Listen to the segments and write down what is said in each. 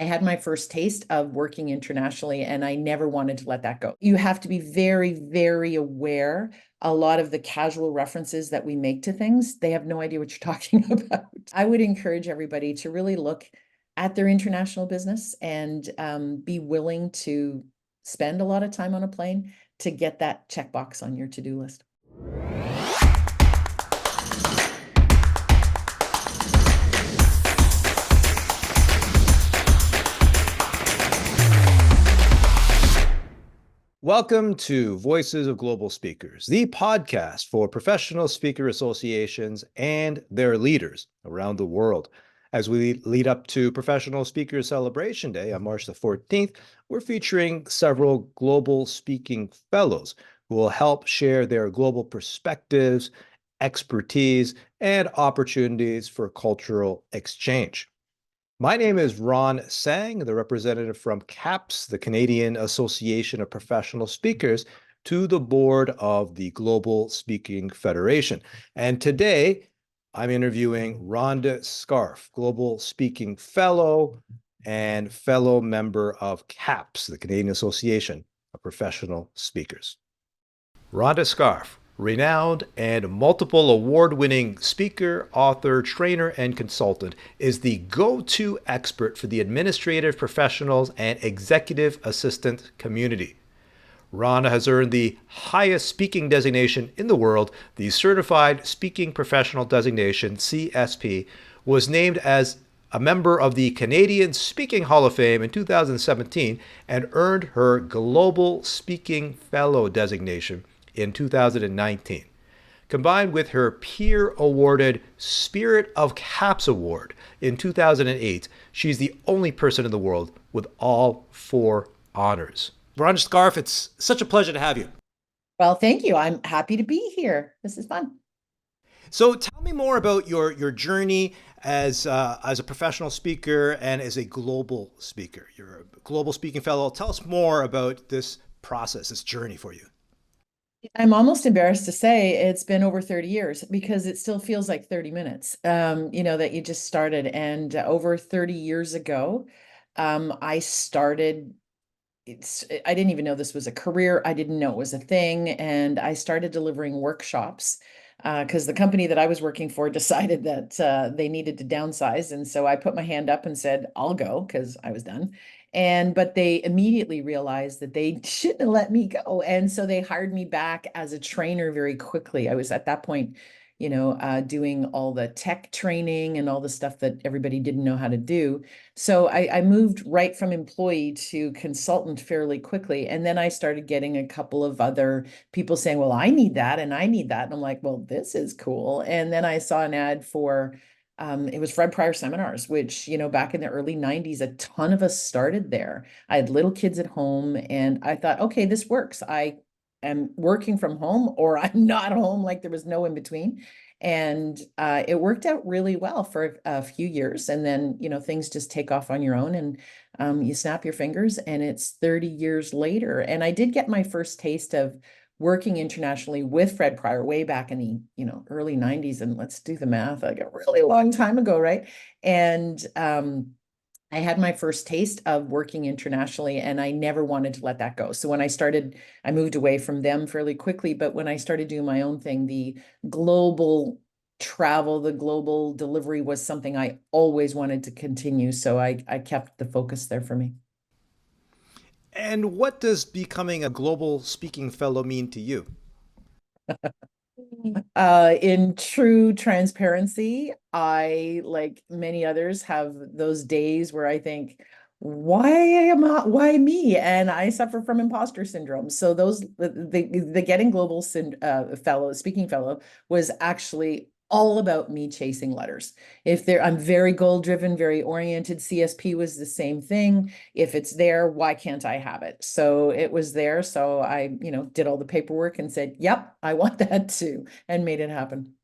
I had my first taste of working internationally, and I never wanted to let that go. You have to be very, very aware. A lot of the casual references that we make to things, they have no idea what you're talking about. I would encourage everybody to really look at their international business and be willing to spend a lot of time on a plane to get that checkbox on your to-do list. Welcome to Voices of Global Speakers, the podcast for professional speaker associations and their leaders around the world. As we lead up to Professional Speakers Celebration Day on March the 14th, we're featuring several Global Speaking Fellows who will help share their global perspectives, expertise, and opportunities for cultural exchange. My name is Ron Tsang, the representative from CAPS, the Canadian Association of Professional Speakers, to the board of the Global Speaking Federation. And today, I'm interviewing Rhonda Scharf, Global Speaking Fellow and fellow member of CAPS, the Canadian Association of Professional Speakers. Rhonda Scharf, renowned and multiple award-winning speaker, author, trainer, and consultant, is the go-to expert for the administrative professionals and executive assistant community. Rhonda has earned the highest speaking designation in the world, the Certified Speaking Professional Designation, CSP, was named as a member of the Canadian Speaking Hall of Fame in 2017, and earned her Global Speaking Fellow designation in 2019. Combined with her peer-awarded Spirit of CAPS Award in 2008, she's the only person in the world with all four honors. Rhonda Scharf, it's such a pleasure to have you. Well, thank you. I'm happy to be here. This is fun. So tell me more about your journey as a professional speaker and as a global speaker. You're a Global Speaking Fellow. Tell us more about this process, this journey for you. I'm almost embarrassed to say it's been over 30 years because it still feels like 30 minutes, that you just started. And over 30 years ago, I started, I didn't even know this was a career. I didn't know it was a thing. And I started delivering workshops because the company that I was working for decided that they needed to downsize. And so I put my hand up and said, I'll go because I was done. But they immediately realized that they shouldn't have let me go. And so they hired me back as a trainer very quickly. I was at that point, doing all the tech training and all the stuff that everybody didn't know how to do. So I moved right from employee to consultant fairly quickly. And then I started getting a couple of other people saying, well, I need that and I need that. And I'm like, well, this is cool. And then I saw an ad for it was Fred Pryor seminars, which, back in the early 90s, a ton of us started there. I had little kids at home and I thought, okay, this works. I am working from home or I'm not home. Like there was no in between. And it worked out really well for a few years. And then, things just take off on your own and you snap your fingers and it's 30 years later. And I did get my first taste of working internationally with Fred Pryor way back in the, early 90s. And let's do the math, like a really long time ago, right? And I had my first taste of working internationally and I never wanted to let that go. So when I moved away from them fairly quickly, but when I started doing my own thing, the global travel, the global delivery was something I always wanted to continue. So I kept the focus there for me. And what does becoming a Global Speaking Fellow mean to you? In true transparency, I, like many others, have those days where I think, why me? And I suffer from imposter syndrome. So the getting global speaking fellow was actually all about me chasing letters. I'm very goal driven, very oriented. CSP was the same thing. If it's there, why can't I have it? So it was there. So I, did all the paperwork and said, yep, I want that too, and made it happen.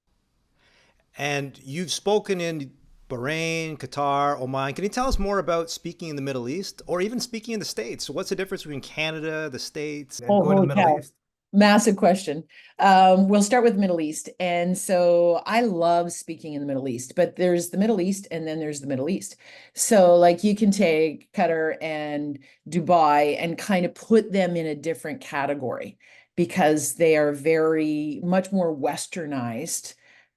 And you've spoken in Bahrain, Qatar, Oman. Can you tell us more about speaking in the Middle East or even speaking in the States? So what's the difference between Canada, the States, and going to the Middle East? Massive question. We'll start with the Middle East. And so I love speaking in the Middle East, but there's the Middle East and then there's the Middle East. So like you can take Qatar and Dubai and kind of put them in a different category because they are very much more westernized.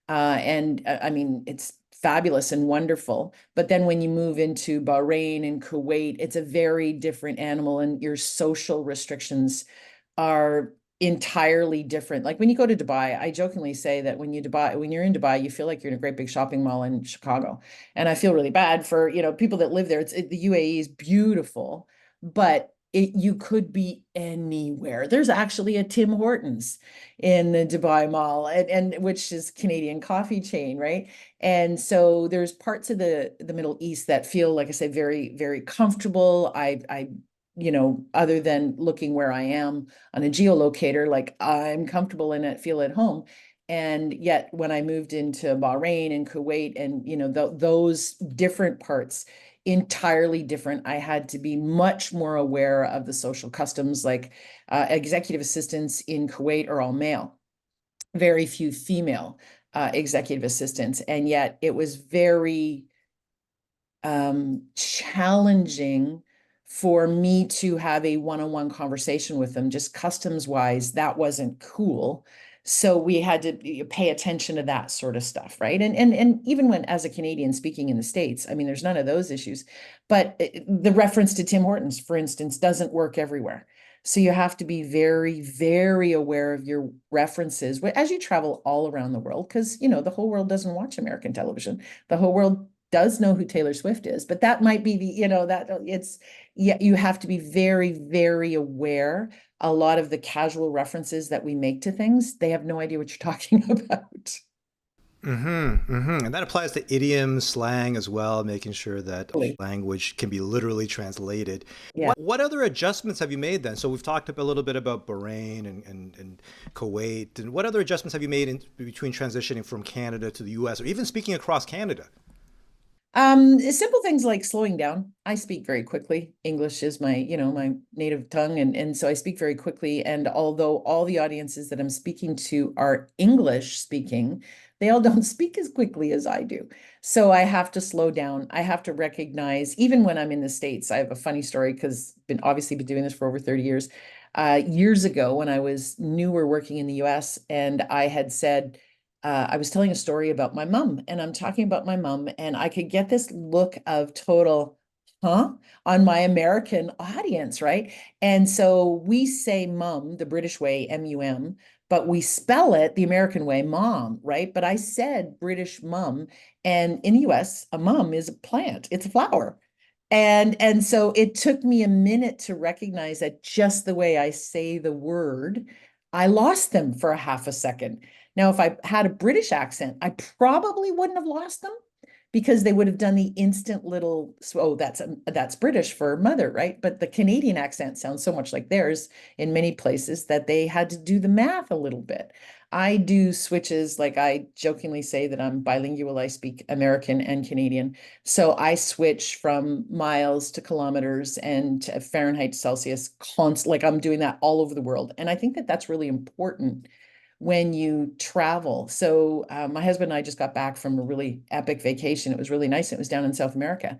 I mean, it's fabulous and wonderful. But then when you move into Bahrain and Kuwait, it's a very different animal, and your social restrictions are entirely different. Like when you go to Dubai, I jokingly say that when you're in Dubai, you feel like you're in a great big shopping mall in Chicago. And I feel really bad for, people that live there. The UAE is beautiful, but you could be anywhere. There's actually a Tim Hortons in the Dubai Mall, and which is Canadian coffee chain, right? And so there's parts of the Middle East that feel, like I say, very, very comfortable. Other than looking where I am on a geolocator, like I'm comfortable in it, feel at home. And yet when I moved into Bahrain and Kuwait and, those different parts, entirely different. I had to be much more aware of the social customs, like executive assistants in Kuwait are all male, very few female executive assistants. And yet it was very challenging for me to have a one-on-one conversation with them, just customs wise, that wasn't cool. So we had to pay attention to that sort of stuff, right? And even when as a Canadian speaking in the States, I mean, there's none of those issues. But the reference to Tim Hortons, for instance, doesn't work everywhere. So you have to be very, very aware of your references as you travel all around the world, because the whole world doesn't watch American television. The whole world does know who Taylor Swift is, but that might be that it's, yeah, you have to be very, very aware. A lot of the casual references that we make to things, they have no idea what you're talking about. And that applies to idioms, slang as well, making sure that Totally. language can be literally translated. Yeah. What other adjustments have you made then? So we've talked a little bit about Bahrain and Kuwait. And what other adjustments have you made in between transitioning from Canada to the US or even speaking across Canada? Simple things like slowing down. I speak very quickly. English is my native tongue, and so I speak very quickly. And although all the audiences that I'm speaking to are English speaking, they all don't speak as quickly as I do. So I have to slow down. I have to recognize, even when I'm in the States, I have a funny story because been doing this for over 30 years. Years ago, when I was newer working in the US, and I had said, I was telling a story about my mom, and I'm talking about my mom, and I could get this look of total, huh, on my American audience, right? And so we say mum the British way, M-U-M, but we spell it the American way, mom, right? But I said British mum, and in the US, a mum is a plant, it's a flower. And so it took me a minute to recognize that just the way I say the word, I lost them for a half a second. Now, if I had a British accent, I probably wouldn't have lost them because they would have done the instant little, oh, that's British for mother, right? But the Canadian accent sounds so much like theirs in many places that they had to do the math a little bit. I do switches, like I jokingly say that I'm bilingual. I speak American and Canadian. So I switch from miles to kilometers and to Fahrenheit to Celsius, like I'm doing that all over the world. And I think that that's really important when you travel. So my husband and I just got back from a really epic vacation. It was really nice. It was down in South America.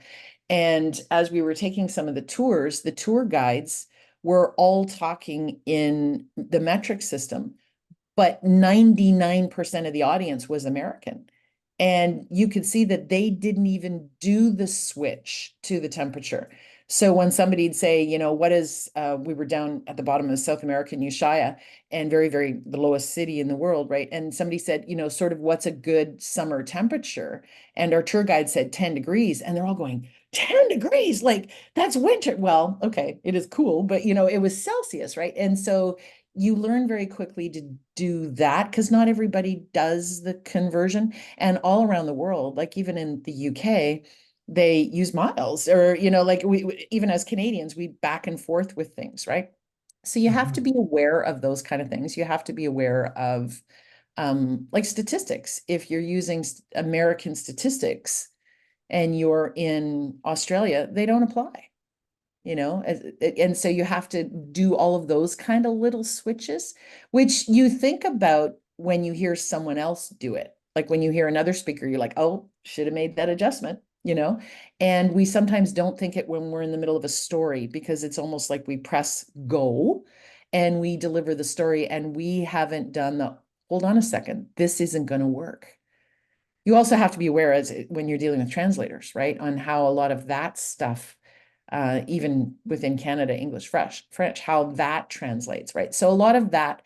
And as we were taking some of the tours, the tour guides were all talking in the metric system, but 99% of the audience was American. And you could see that they didn't even do the switch to the temperature. So when somebody'd say, we were down at the bottom of South American Ushuaia, and very, very the lowest city in the world, right? And somebody said, sort of what's a good summer temperature? And our tour guide said 10 degrees. And they're all going, 10 degrees, like that's winter. Well, okay, it is cool, but it was Celsius, right? And so you learn very quickly to do that because not everybody does the conversion. And all around the world, like even in the UK, they use miles, or like we even as Canadians, we back and forth with things, right? So you have to Mhm. be aware of those kind of things. You have to be aware of like statistics. If you're using American statistics and you're in Australia, they don't apply. and so you have to do all of those kind of little switches, which you think about when you hear someone else do it. Like when you hear another speaker, you're like, oh, should have made that adjustment. And we sometimes don't think it when we're in the middle of a story because it's almost like we press go and we deliver the story and we haven't done the hold on a second, this isn't going to work. You also have to be aware as when you're dealing with translators, right, on how a lot of that stuff, even within Canada, English, French, how that translates, right? So a lot of that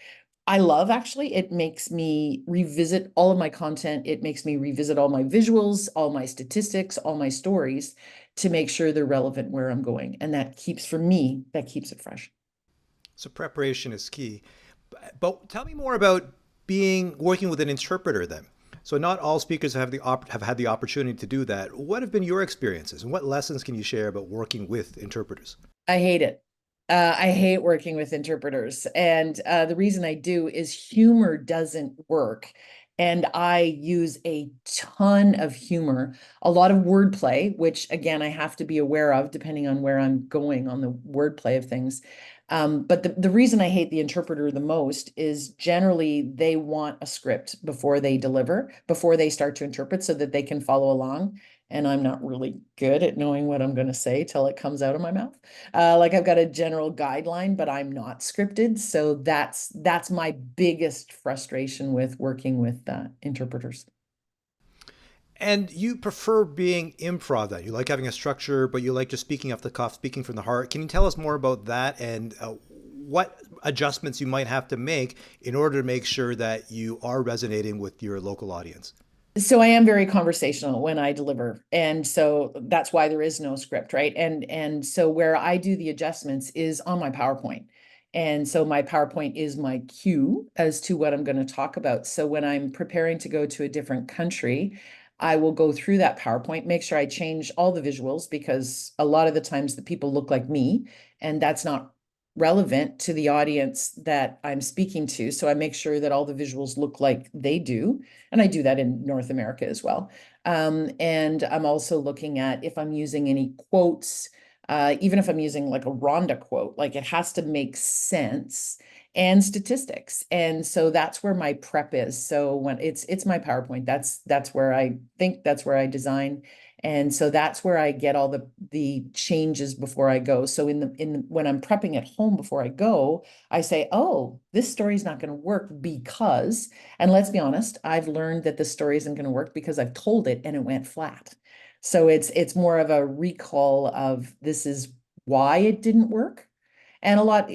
I love actually. It makes me revisit all of my content. It makes me revisit all my visuals, all my statistics, all my stories to make sure they're relevant where I'm going. And that keeps, for me, that keeps it fresh. So preparation is key. But tell me more about working with an interpreter then. So not all speakers have had the opportunity to do that. What have been your experiences, and what lessons can you share about working with interpreters? I hate it. I hate working with interpreters. And the reason I do is humor doesn't work. And I use a ton of humor, a lot of wordplay, which again, I have to be aware of depending on where I'm going on the wordplay of things. But the reason I hate the interpreter the most is generally they want a script before they deliver, before they start to interpret so that they can follow along. And I'm not really good at knowing what I'm going to say till it comes out of my mouth. Like I've got a general guideline, but I'm not scripted. So that's my biggest frustration with working with interpreters. And you prefer being improv then? You like having a structure, but you like just speaking off the cuff, speaking from the heart. Can you tell us more about that and what adjustments you might have to make in order to make sure that you are resonating with your local audience? So I am very conversational when I deliver. And so that's why there is no script, right? And so where I do the adjustments is on my PowerPoint. And so my PowerPoint is my cue as to what I'm going to talk about. So when I'm preparing to go to a different country, I will go through that PowerPoint, make sure I change all the visuals because a lot of the times the people look like me, and that's not relevant to the audience that I'm speaking to. So I make sure that all the visuals look like they do. And I do that in North America as well. And I'm also looking at if I'm using any quotes, even if I'm using like a Rhonda quote, like it has to make sense and statistics. And so that's where my prep is. So when it's my PowerPoint, that's where I think, that's where I design. And so that's where I get all the changes before I go. So when I'm prepping at home before I go, I say, oh, this story is not going to work because, and let's be honest, I've learned that the story isn't going to work because I've told it and it went flat. So it's more of a recall of this is why it didn't work. And a lot,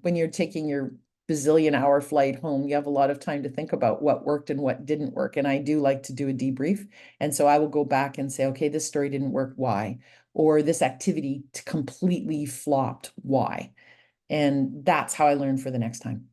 when you're taking your bazillion hour flight home, you have a lot of time to think about what worked and what didn't work. And I do like to do a debrief. And so I will go back and say, okay, this story didn't work. Why? Or this activity completely flopped. Why? And that's how I learn for the next time.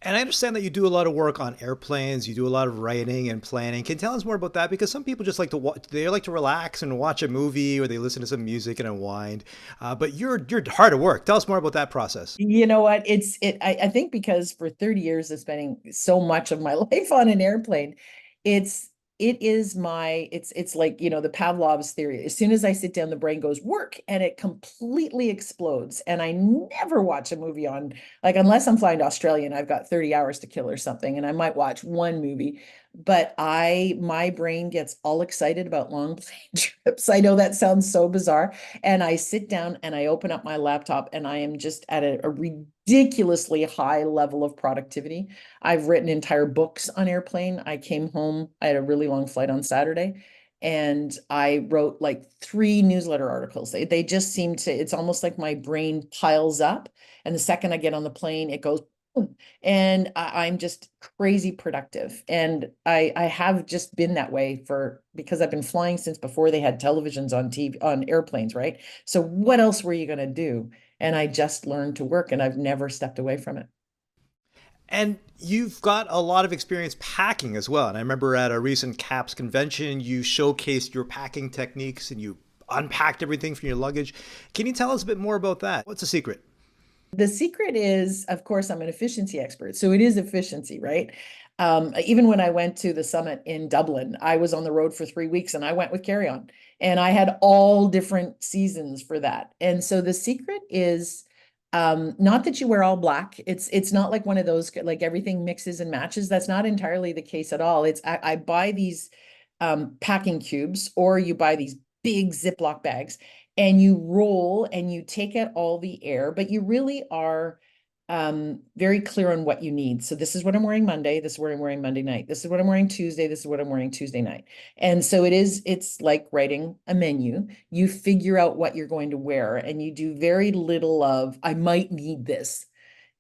And I understand that you do a lot of work on airplanes. You do a lot of writing and planning. Can you tell us more about that? Because some people just like to they like to relax and watch a movie, or they listen to some music and unwind. But you're hard at work. Tell us more about that process. You know what? I think because for 30 years of spending so much of my life on an airplane, it's it is my it's like, the Pavlov's theory. As soon as I sit down, the brain goes work and it completely explodes. And I never watch a movie on like unless I'm flying to Australia and I've got 30 hours to kill or something, and I might watch one movie. But my brain gets all excited about long plane trips. I know that sounds so bizarre, and I sit down and I open up my laptop and I am just at a ridiculously high level of productivity. I've written entire books on airplane. I came home, I had a really long flight on Saturday, and I wrote like 3 newsletter articles. They just seem to, it's almost like my brain piles up. And the second I get on the plane, it goes boom, and I'm just crazy productive. And I have just been that way because I've been flying since before they had televisions on TV, on airplanes, right? So what else were you going to do? And I just learned to work and I've never stepped away from it. And you've got a lot of experience packing as well. And I remember at a recent CAPS convention, you showcased your packing techniques and you unpacked everything from your luggage. Can you tell us a bit more about that? What's the secret? The secret is, of course, I'm an efficiency expert. So it is efficiency, right? Even when I went to the summit in Dublin, I was on the road for 3 weeks and I went with carry-on. And I had all different seasons for that. And so the secret is not that you wear all black. It's not like one of those like everything mixes and matches. That's not entirely the case at all. It's I buy these packing cubes, or you buy these big Ziploc bags and you roll and you take out all the air, but you really are very clear on what you need. So this is what I'm wearing Monday. This is what I'm wearing Monday night. This is what I'm wearing Tuesday. This is what I'm wearing Tuesday night. And so it's like writing a menu. You figure out what you're going to wear and you do very little of, I might need this.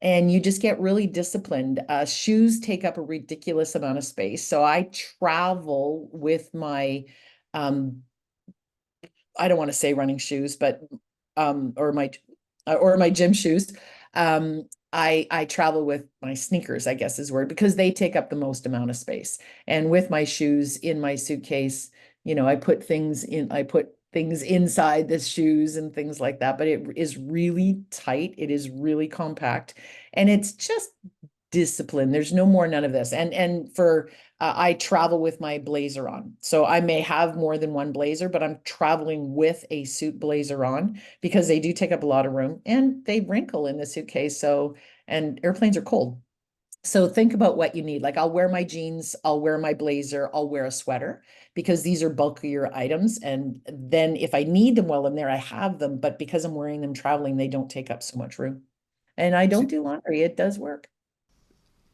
And you just get really disciplined. Shoes take up a ridiculous amount of space. So I travel with my um, I don't want to say running shoes, but or my gym shoes. I travel with my sneakers, I guess is word, because they take up the most amount of space. And with my shoes in my suitcase, I put things inside the shoes and things like that, but it is really tight. It is really compact, and it's just discipline. There's no more none of this. And for I travel with my blazer on. So I may have more than one blazer, but I'm traveling with a suit blazer on because they do take up a lot of room and they wrinkle in the suitcase. So, and airplanes are cold. So think about what you need. Like I'll wear my jeans, I'll wear my blazer, I'll wear a sweater because these are bulkier items. And then if I need them while I'm there, I have them. But because I'm wearing them traveling, they don't take up so much room. And I don't do laundry. It does work.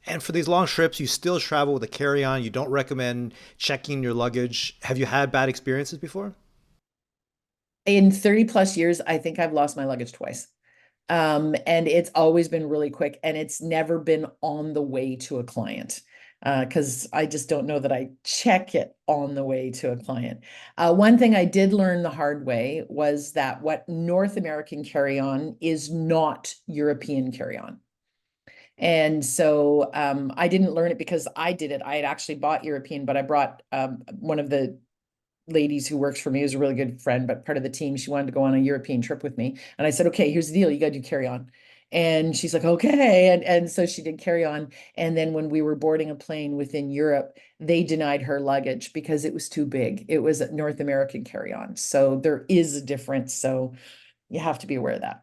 And for these long trips, you still travel with a carry-on. You don't recommend checking your luggage. Have you had bad experiences before? In 30 plus years, I think I've lost my luggage twice. And it's always been really quick and it's never been on the way to a client. Because I just don't know that I check it on the way to a client. One thing I did learn the hard way was that what North American carry-on is not European carry-on. And so I didn't learn it because I did it. I had actually bought European, but I brought one of the ladies who works for me, who's a really good friend, but part of the team. She wanted to go on a European trip with me. And I said, okay, here's the deal. You got to do carry on. And she's like, okay. And so she did carry on. And then when we were boarding a plane within Europe, they denied her luggage because it was too big. It was a North American carry on. So there is a difference. So you have to be aware of that.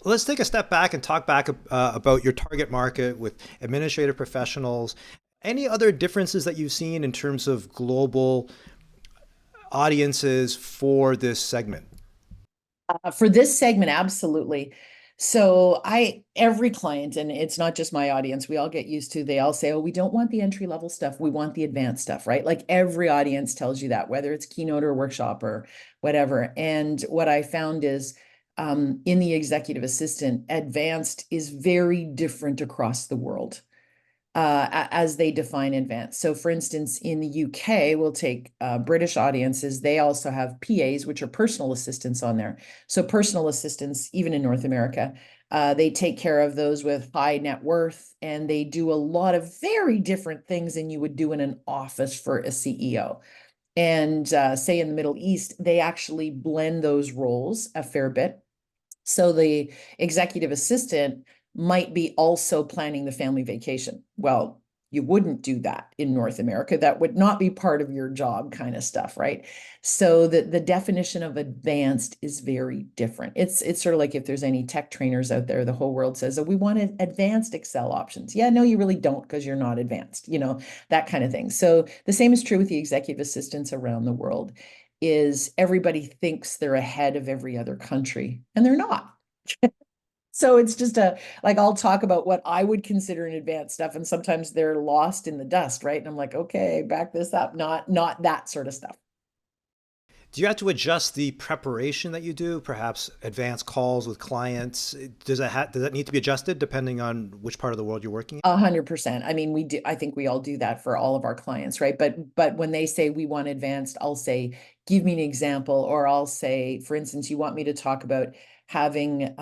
Let's take a step back and talk back about your target market with administrative professionals. Any other differences that you've seen in terms of global audiences for this segment? For this segment, absolutely. So every client, and it's not just my audience, we all get used to, they all say, oh, we don't want the entry level stuff. We want the advanced stuff, right? Like every audience tells you that, whether it's keynote or workshop or whatever. And what I found is in the executive assistant, advanced is very different across the world as they define advanced. So, for instance, in the UK, we'll take British audiences. They also have PAs, which are personal assistants on there. So, personal assistants, even in North America, they take care of those with high net worth, and they do a lot of very different things than you would do in an office for a CEO. And say in the Middle East, they actually blend those roles a fair bit. So the executive assistant might be also planning the family vacation. Well, you wouldn't do that in North America. That would not be part of your job kind of stuff, right? So the definition of advanced is very different. It's sort of like if there's any tech trainers out there, the whole world says, oh, we want advanced Excel options. Yeah, no, you really don't because you're not advanced, that kind of thing. So the same is true with the executive assistants around the world is everybody thinks they're ahead of every other country, and they're not. So it's just like I'll talk about what I would consider an advanced stuff, and sometimes they're lost in the dust, right? And I'm like, okay, back this up, not that sort of stuff. Do you have to adjust the preparation that you do, perhaps advanced calls with clients? Does that need to be adjusted depending on which part of the world you're working in? 100%. I mean, we do, I think we all do that for all of our clients, right? But when they say we want advanced, I'll say, give me an example, or I'll say, for instance, you want me to talk about having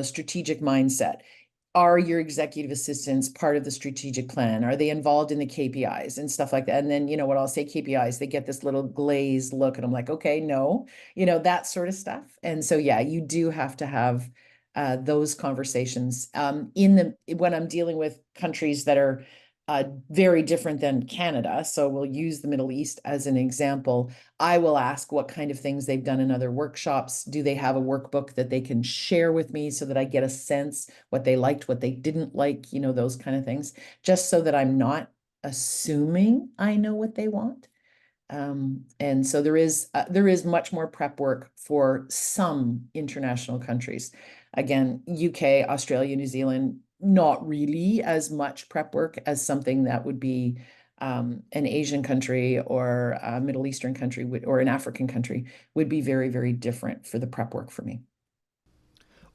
strategic mindset. Are your executive assistants part of the strategic plan? Are they involved in the KPIs and stuff like that? And then, what I'll say KPIs, they get this little glazed look, and I'm like, okay, no, that sort of stuff. And so, yeah, you do have to have those conversations. When I'm dealing with countries that are very different than Canada, so we'll use the Middle East as an example, I will ask what kind of things they've done in other workshops. Do they have a workbook that they can share with me so that I get a sense what they liked, what they didn't like, those kind of things, just so that I'm not assuming I know what they want. And so there is much more prep work for some international countries. Again, UK, Australia, New Zealand, not really as much prep work as something that would be an Asian country or a Middle Eastern country or an African country would be very, very different for the prep work for me.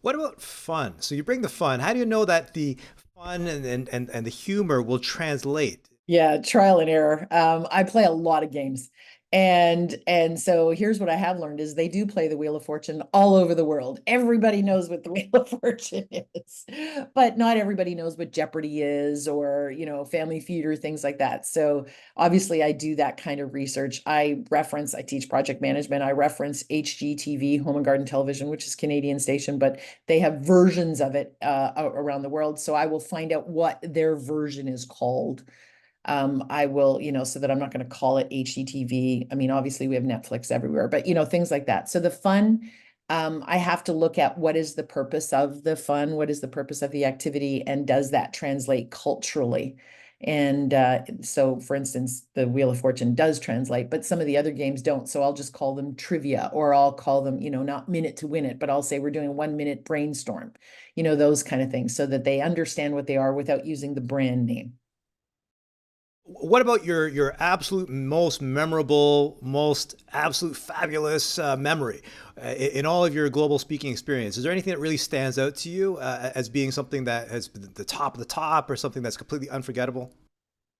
What about fun? So you bring the fun. How do you know that the fun and the humor will translate? Yeah, trial and error. I play a lot of games. And so here's what I have learned is they do play the Wheel of Fortune all over the world. Everybody knows what the Wheel of Fortune is, but not everybody knows what Jeopardy is or, Family Feud or things like that. So obviously I do that kind of research. I teach project management. I reference HGTV, Home and Garden Television, which is Canadian station, but they have versions of it around the world. So I will find out what their version is called. I will, so that I'm not going to call it HGTV. I mean, obviously we have Netflix everywhere, but things like that. So the fun, I have to look at what is the purpose of the fun, what is the purpose of the activity, and does that translate culturally? And so, for instance, the Wheel of Fortune does translate, but some of the other games don't. So I'll just call them trivia, or I'll call them, not minute to win it, but I'll say we're doing a 1 minute brainstorm, those kind of things, so that they understand what they are without using the brand name. What about your absolute most memorable, most absolute fabulous memory in all of your global speaking experience? Is there anything that really stands out to you as being something that has been the top of the top, or something that's completely unforgettable?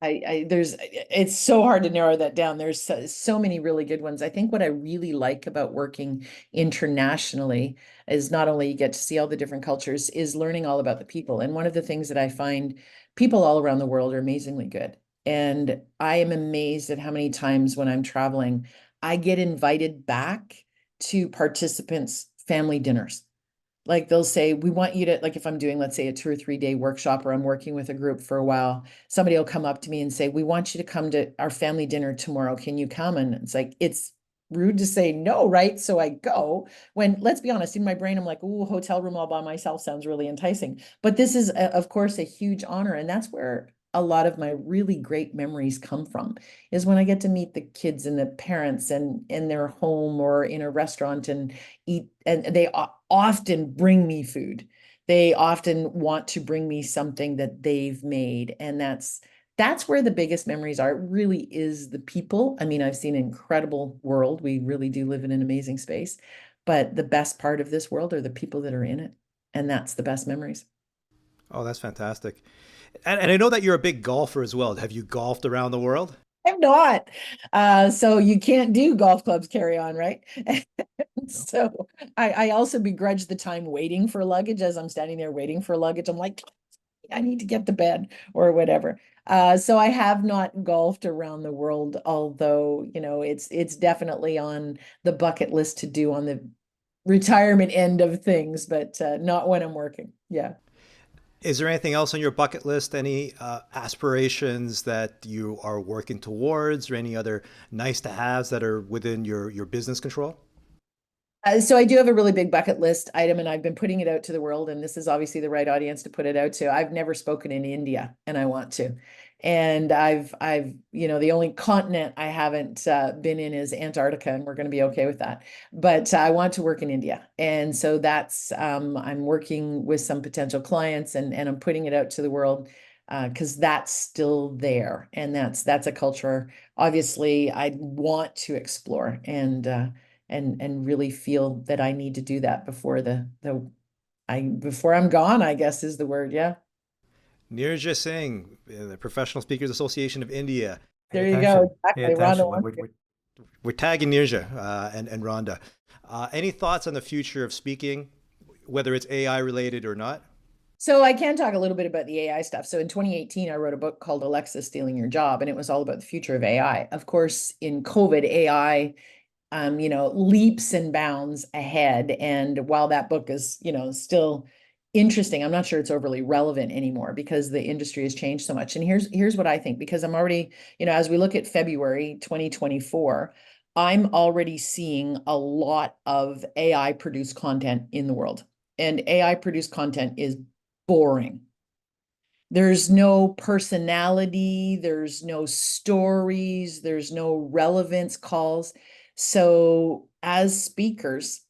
It's so hard to narrow that down. There's so many really good ones. I think what I really like about working internationally is not only you get to see all the different cultures, is learning all about the people. And one of the things that I find, people all around the world are amazingly good. And I am amazed at how many times when I'm traveling, I get invited back to participants' family dinners. Like they'll say, we want you to, like if I'm doing, let's say, a 2 or 3 day workshop, or I'm working with a group for a while, somebody will come up to me and say, we want you to come to our family dinner tomorrow. Can you come? And it's like, it's rude to say no, right? So I go. When, let's be honest, in my brain, I'm like, oh, hotel room all by myself sounds really enticing. But this is, of course, a huge honor. And that's where a lot of my really great memories come from, is when I get to meet the kids and the parents and in their home or in a restaurant and eat, and they often bring me food. They often want to bring me something that they've made, and that's where the biggest memories are. It really is the people. I mean, I've seen an incredible world. We really do live in an amazing space, but the best part of this world are the people that are in it, and that's the best memories. Oh, that's fantastic. And I know that you're a big golfer as well. Have you golfed around the world? I'm not. So you can't do golf clubs carry on, right? No. So I also begrudge the time waiting for luggage as I'm standing there waiting for luggage. I'm like, I need to get to bed or whatever. So I have not golfed around the world, although, it's definitely on the bucket list to do on the retirement end of things, but not when I'm working. Yeah. Is there anything else on your bucket list? Any aspirations that you are working towards, or any other nice to haves that are within your business control? So I do have a really big bucket list item, and I've been putting it out to the world, and this is obviously the right audience to put it out to. I've never spoken in India, and I want to. And the only continent I haven't been in is Antarctica, and we're going to be okay with that. But I want to work in India, and so that's I'm working with some potential clients, and I'm putting it out to the world because that's still there, and that's a culture obviously I want to explore, and really feel that I need to do that before before I'm gone, I guess is the word. Yeah. Nirja Singh, the Professional Speakers Association of India. Pay There you go. attention. Pay Exactly. Rhonda attention. wants you. We're tagging Nirja and Rhonda. Any thoughts on the future of speaking, whether it's AI related or not? So I can talk a little bit about the AI stuff. So in 2018, I wrote a book called Alexa Stealing Your Job, and it was all about the future of AI. Of course, in COVID, AI leaps and bounds ahead. And while that book is, still interesting, I'm not sure it's overly relevant anymore because the industry has changed so much. And here's what I think, because I'm already, as we look at February 2024, I'm already seeing a lot of AI produced content in the world. And AI produced content is boring. There's no personality, there's no stories, there's no relevance calls. So, as speakers,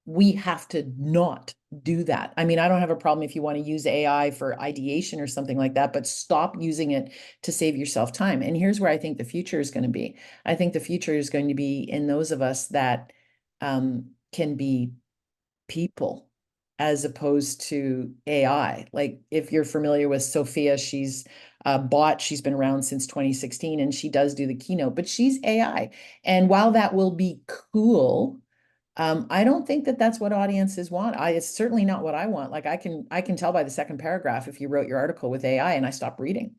we have to not do that. I mean, I don't have a problem if you want to use AI for ideation or something like that, but stop using it to save yourself time. And here's where I think the future is going to be. I think the future is going to be in those of us that can be people as opposed to AI. Like if you're familiar with Sophia, she's a bot. She's been around since 2016 and she does do the keynote, but she's AI. And while that will be cool, I don't think that that's what audiences want. It's certainly not what I want. Like I can tell by the second paragraph if you wrote your article with AI and I stop reading.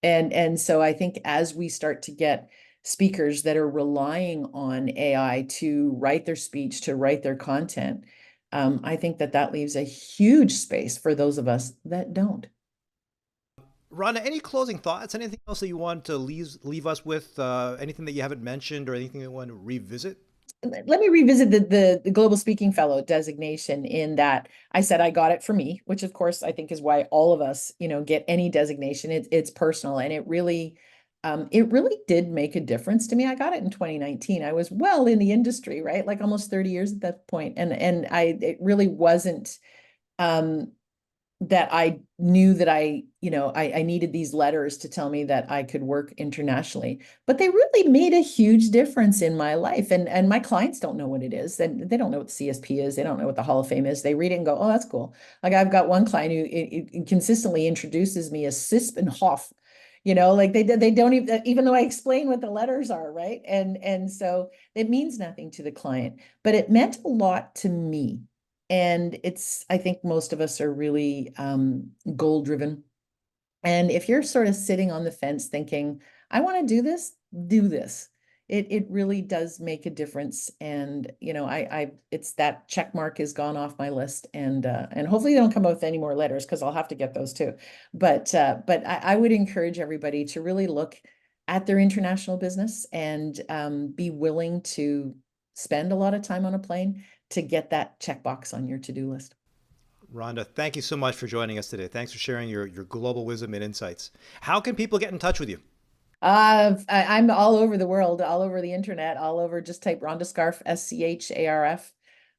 And so I think as we start to get speakers that are relying on AI to write their speech, to write their content, I think that that leaves a huge space for those of us that don't. Rhonda, any closing thoughts? Anything else that you want to leave us with? Anything that you haven't mentioned or anything that you want to revisit? Let me revisit the Global Speaking Fellow designation, in that I said I got it for me, which of course I think is why all of us, get any designation. It's personal, and it really did make a difference to me. I got it in 2019. I was well in the industry, right? Like almost 30 years at that point. And it really wasn't um that I knew that I needed these letters to tell me that I could work internationally, but they really made a huge difference in my life. And my clients don't know what it is. And they don't know what the CSP is. They don't know what the Hall of Fame is. They read it and go, oh, that's cool. Like I've got one client who it consistently introduces me as Sisp and Hoff, like they don't even though I explain what the letters are, right? And so it means nothing to the client, but it meant a lot to me. And I think most of us are really goal driven. And if you're sort of sitting on the fence thinking, I want to do this. It really does make a difference. And it's that check mark has gone off my list. And hopefully they don't come out with any more letters because I'll have to get those too. But I would encourage everybody to really look at their international business and be willing to spend a lot of time on a plane to get that checkbox on your to-do list. Rhonda, thank you so much for joining us today. Thanks for sharing your global wisdom and insights. How can people get in touch with you? I'm all over the world, all over the internet, all over. Just type Rhonda Scarf, SCHARF.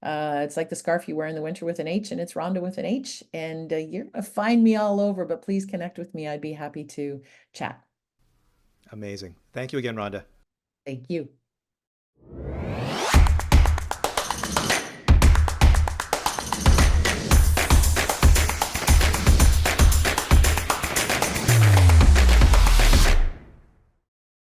It's like the scarf you wear in the winter with an H, and it's Rhonda with an H. And you're gonna find me all over, but please connect with me. I'd be happy to chat. Amazing. Thank you again, Rhonda. Thank you.